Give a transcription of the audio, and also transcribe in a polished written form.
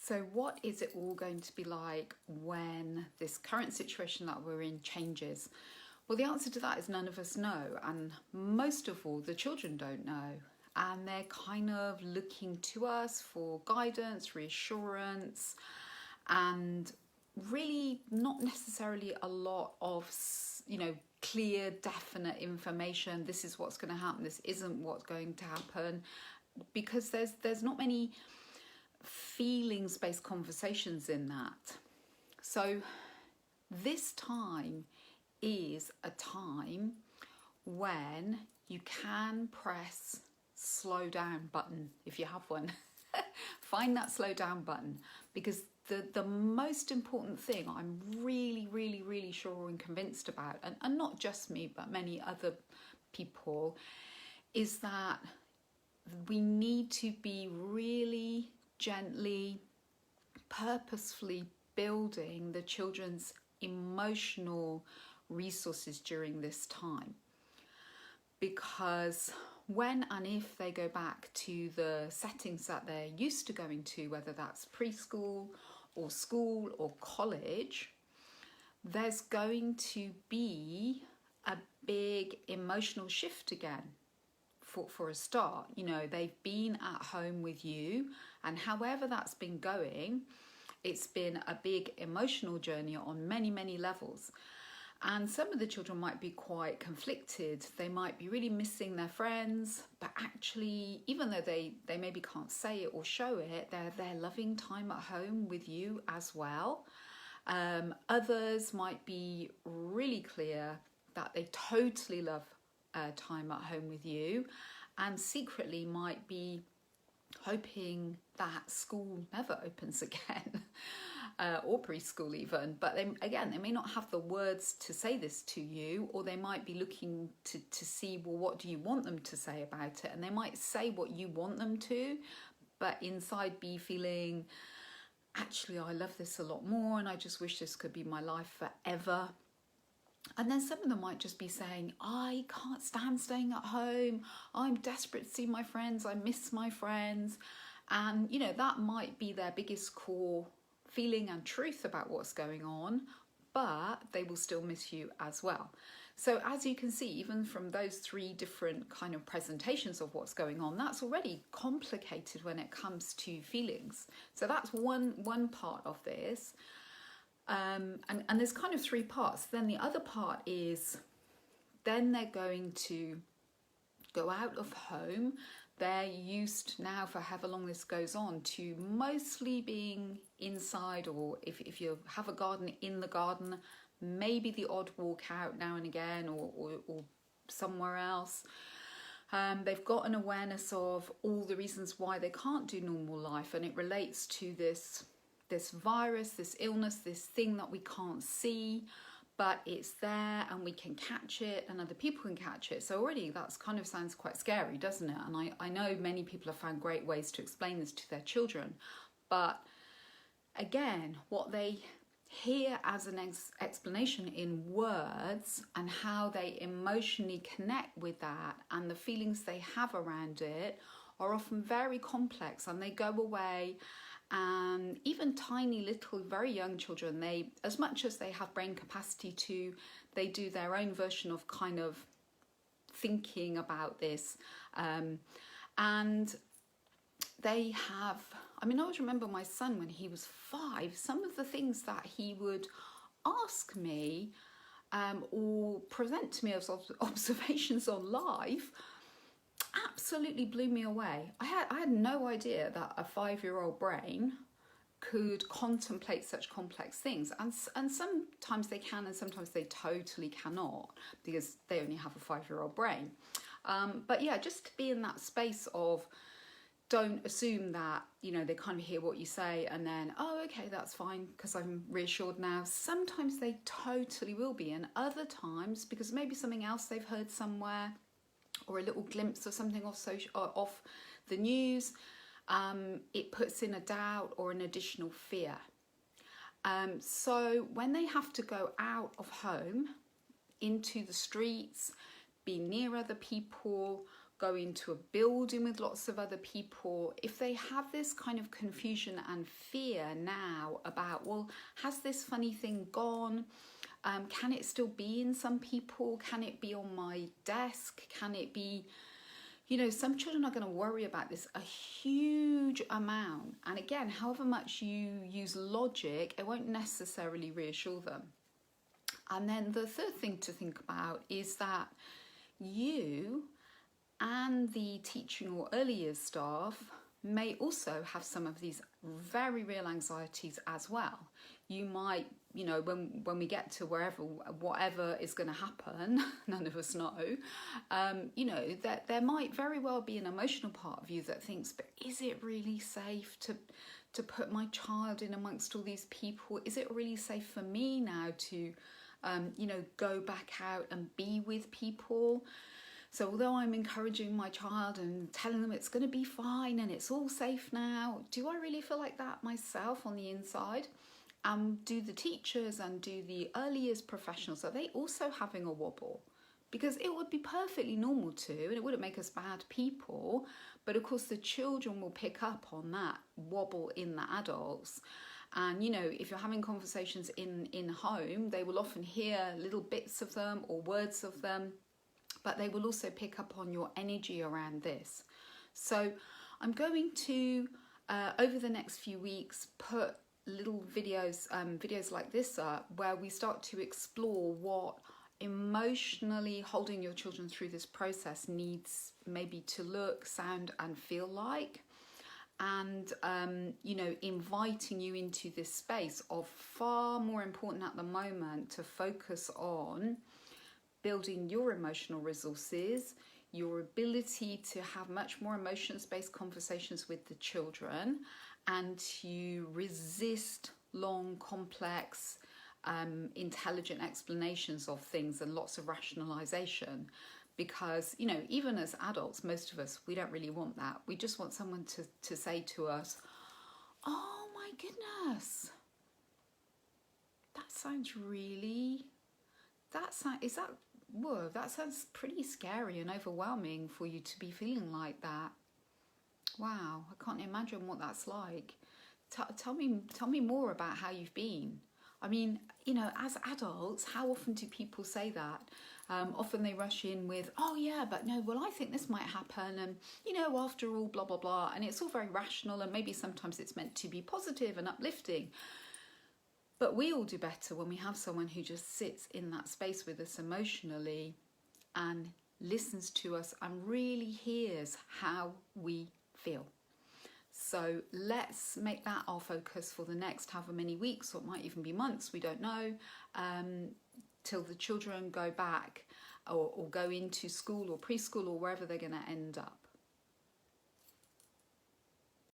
So what is it all going to be like when this current situation that we're in changes? Well, the answer to that is none of us know, and most of all, the children don't know. And they're kind of looking to us for guidance, reassurance, and really not necessarily a lot of, clear, definite information. This is what's going to happen. This isn't what's going to happen, because there's not many feelings-based conversations in that. So this time is a time when you can press slow down button if you have one. Find that slow down button, because the most important thing I'm really sure and convinced about, and not just me but many other people, is that we need to be really gently, purposefully building the children's emotional resources during this time. Because when and if they go back to the settings that they're used to going to, whether that's preschool or school or college, there's going to be a big emotional shift again. For a start, they've been at home with you, and however that's been going, it's been a big emotional journey on many levels. And some of the children might be quite conflicted. They might be really missing their friends, but actually, even though they maybe can't say it or show it, they're loving time at home with you as well. Others might be really clear that they totally love time at home with you, and secretly might be hoping that school never opens again, or preschool even. But they may not have the words to say this to you, or they might be looking to see, well, what do you want them to say about it? And they might say what you want them to, but inside be feeling, actually, I love this a lot more, and I just wish this could be my life forever. And then some of them might just be saying, I can't stand staying at home. I'm desperate to see my friends. I miss my friends. And, that might be their biggest core feeling and truth about what's going on, but they will still miss you as well. So as you can see, even from those three different kind of presentations of what's going on, that's already complicated when it comes to feelings. So that's one part of this. And there's kind of three parts. Then the other part is, then they're going to go out of home. They're used now, for however long this goes on, to mostly being inside, or if you have a garden, in the garden, maybe the odd walk out now and again, or somewhere else. They've got an awareness of all the reasons why they can't do normal life, and it relates to this virus, this illness, this thing that we can't see, but it's there and we can catch it and other people can catch it. So already that's kind of sounds quite scary, doesn't it? And I know many people have found great ways to explain this to their children, but again, what they hear as an explanation in words and how they emotionally connect with that and the feelings they have around it are often very complex, and they go away. And even tiny little, very young children, they, as much as they have brain capacity to, they do their own version of kind of thinking about this. And they have, I always remember my son when he was 5, some of the things that he would ask me or present to me as observations on life absolutely blew me away. I had no idea that a 5-year-old brain could contemplate such complex things, and sometimes they can and sometimes they totally cannot, because they only have a 5-year-old brain. But yeah, just to be in that space of, don't assume that, they kind of hear what you say and then, oh, okay, that's fine because I'm reassured now. Sometimes they totally will be, and other times, because maybe something else they've heard somewhere, or a little glimpse of something off the news, it puts in a doubt or an additional fear. So when they have to go out of home into the streets, be near other people, go into a building with lots of other people, if they have this kind of confusion and fear now about, well, has this funny thing gone? Can it still be in some people? Can it be on my desk? Can it be, you know, some children are going to worry about this a huge amount. And again, however much you use logic, it won't necessarily reassure them. And then the third thing to think about is that you and the teaching or early years staff may also have some of these very real anxieties as well. You might, you know, when we get to whatever is going to happen, none of us know, you know, that there might very well be an emotional part of you that thinks, but is it really safe to put my child in amongst all these people? Is it really safe for me now to, you know, go back out and be with people? So although I'm encouraging my child and telling them it's going to be fine and it's all safe now, do I really feel like that myself on the inside? Do the teachers and do the early years professionals, are they also having a wobble? Because it would be perfectly normal to, and it wouldn't make us bad people, but of course the children will pick up on that wobble in the adults. And, you know, if you're having conversations in home, they will often hear little bits of them or words of them, but they will also pick up on your energy around this. So I'm going to, over the next few weeks, put little videos like this up where we start to explore what emotionally holding your children through this process needs maybe to look, sound and feel like. And, you know, inviting you into this space of far more important at the moment to focus on building your emotional resources, your ability to have much more emotions-based conversations with the children, and to resist long, complex, intelligent explanations of things and lots of rationalization. Because, you know, even as adults, most of us, we don't really want that. We just want someone to say to us, oh my goodness, that sounds really, whoa, that sounds pretty scary and overwhelming for you to be feeling like that. Wow, I can't imagine what that's like. Tell me more about how you've been. I mean, you know, as adults, how often do people say that? Often they rush in with, oh yeah, but no, well, I think this might happen. And, you know, after all, blah, blah, blah. And it's all very rational. And maybe sometimes it's meant to be positive and uplifting. But we all do better when we have someone who just sits in that space with us emotionally and listens to us and really hears how we feel. So let's make that our focus for the next however many weeks, or it might even be months, we don't know, till the children go back or go into school or preschool or wherever they're going to end up.